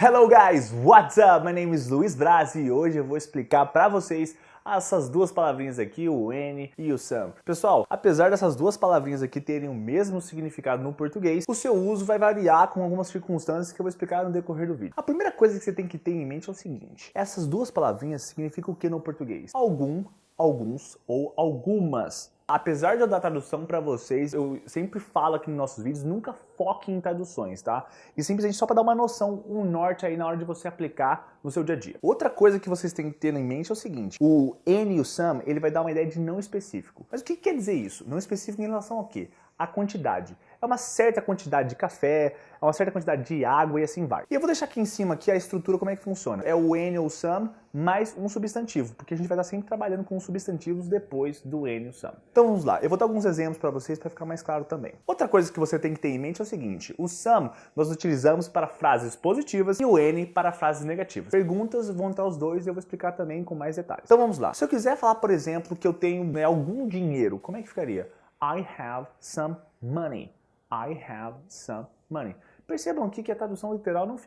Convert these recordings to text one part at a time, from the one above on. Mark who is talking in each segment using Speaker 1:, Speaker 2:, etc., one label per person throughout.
Speaker 1: Hello guys, what's up? My name is Luiz Braz e hoje eu vou explicar para vocês essas duas palavrinhas aqui, o N e o some. Pessoal, apesar dessas duas palavrinhas aqui terem o mesmo significado no português, o seu uso vai variar com algumas circunstâncias que eu vou explicar no decorrer do vídeo. A primeira coisa que você tem que ter em mente é o seguinte: essas duas palavrinhas significam o que no português? Algum, alguns ou algumas. Apesar de eu dar tradução para vocês, eu sempre falo aqui nos nossos vídeos, nunca foque em traduções, tá? E simplesmente só para dar uma noção, um norte aí na hora de você aplicar no seu dia a dia. Outra coisa que vocês têm que ter em mente é o seguinte: o N e o some, ele vai dar uma ideia de não específico. Mas o que quer dizer isso? Não específico em relação ao quê? A quantidade. É uma certa quantidade de café, é uma certa quantidade de água e assim vai. E eu vou deixar aqui em cima aqui a estrutura, como é que funciona. É o N ou some mais um substantivo, porque a gente vai estar sempre trabalhando com substantivos depois do N ou some. Então vamos lá, eu vou dar alguns exemplos para vocês para ficar mais claro também. Outra coisa que você tem que ter em mente é o seguinte: o some nós utilizamos para frases positivas e o N para frases negativas. Perguntas vão entrar os dois e eu vou explicar também com mais detalhes. Então vamos lá. Se eu quiser falar, por exemplo, que eu tenho algum dinheiro, como é que ficaria? I have some money. I have some money. Percebam aqui que a tradução literal não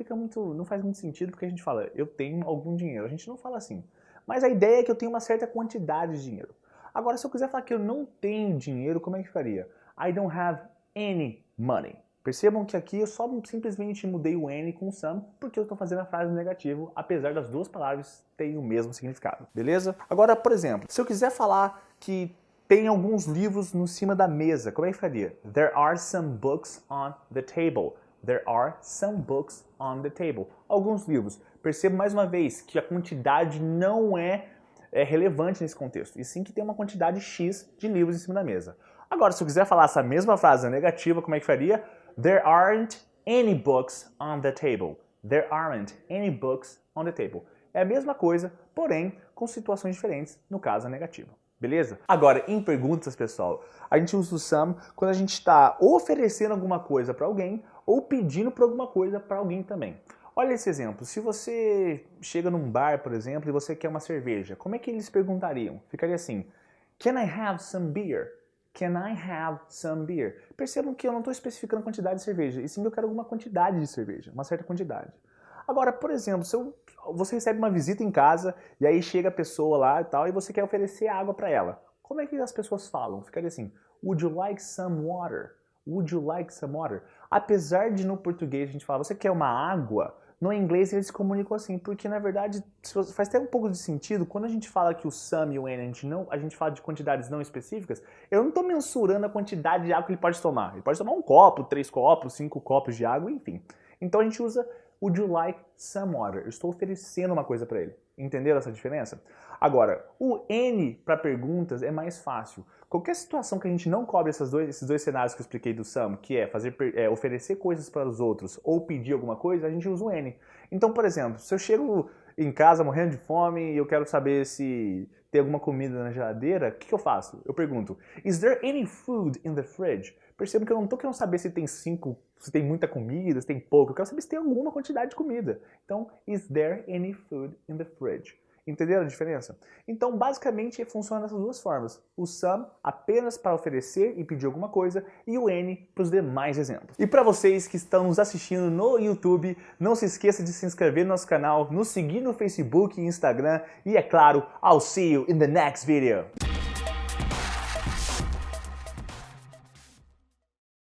Speaker 1: faz muito sentido, porque a gente fala eu tenho algum dinheiro. A gente não fala assim. Mas a ideia é que eu tenho uma certa quantidade de dinheiro. Agora, se eu quiser falar que eu não tenho dinheiro, como é que ficaria? I don't have any money. Percebam que aqui eu só simplesmente mudei o N com some porque eu estou fazendo a frase negativa, apesar das duas palavras terem o mesmo significado. Beleza? Agora, por exemplo, se eu quiser falar que tem alguns livros no cima da mesa, como é que faria? There are some books on the table. There are some books on the table. Alguns livros. Perceba mais uma vez que a quantidade não é relevante nesse contexto, e sim que tem uma quantidade X de livros em cima da mesa. Agora, se eu quiser falar essa mesma frase negativa, como é que faria? There aren't any books on the table. There aren't any books on the table. É a mesma coisa, porém com situações diferentes, no caso a negativa. Beleza? Agora, em perguntas, pessoal, a gente usa o some quando a gente está oferecendo alguma coisa para alguém ou pedindo por alguma coisa para alguém também. Olha esse exemplo. Se você chega num bar, por exemplo, e você quer uma cerveja, como é que eles perguntariam? Ficaria assim: Can I have some beer? Can I have some beer? Percebam que eu não estou especificando a quantidade de cerveja, e sim que eu quero alguma quantidade de cerveja, uma certa quantidade. Agora, por exemplo, se você recebe uma visita em casa e aí chega a pessoa lá e tal e você quer oferecer água para ela, como é que as pessoas falam? Ficaria assim: Would you like some water? Would you like some water? Apesar de no português a gente falar você quer uma água, no inglês eles se comunicam assim, porque na verdade faz até um pouco de sentido. Quando a gente fala que o some e o N a gente fala de quantidades não específicas, eu não estou mensurando a quantidade de água que ele pode tomar. Ele pode tomar um copo, 3 copos, 5 copos de água, enfim. Então a gente usa Would you like some water? Eu estou oferecendo uma coisa para ele. Entenderam essa diferença? Agora, o N para perguntas é mais fácil. Qualquer situação que a gente não cobre esses dois cenários que eu expliquei do some, que é oferecer coisas para os outros ou pedir alguma coisa, a gente usa o N. Então, por exemplo, se eu chego em casa morrendo de fome e eu quero saber se tem alguma comida na geladeira, o que eu faço? Eu pergunto: Is there any food in the fridge? Perceba que eu não estou querendo saber se tem muita comida, se tem pouco. Eu quero saber se tem alguma quantidade de comida. Então, is there any food in the fridge? Entenderam a diferença? Então, basicamente, funciona dessas duas formas. O some apenas para oferecer e pedir alguma coisa, e o N para os demais exemplos. E para vocês que estão nos assistindo no YouTube, não se esqueça de se inscrever no nosso canal, nos seguir no Facebook e Instagram, e é claro, I'll see you in the next video.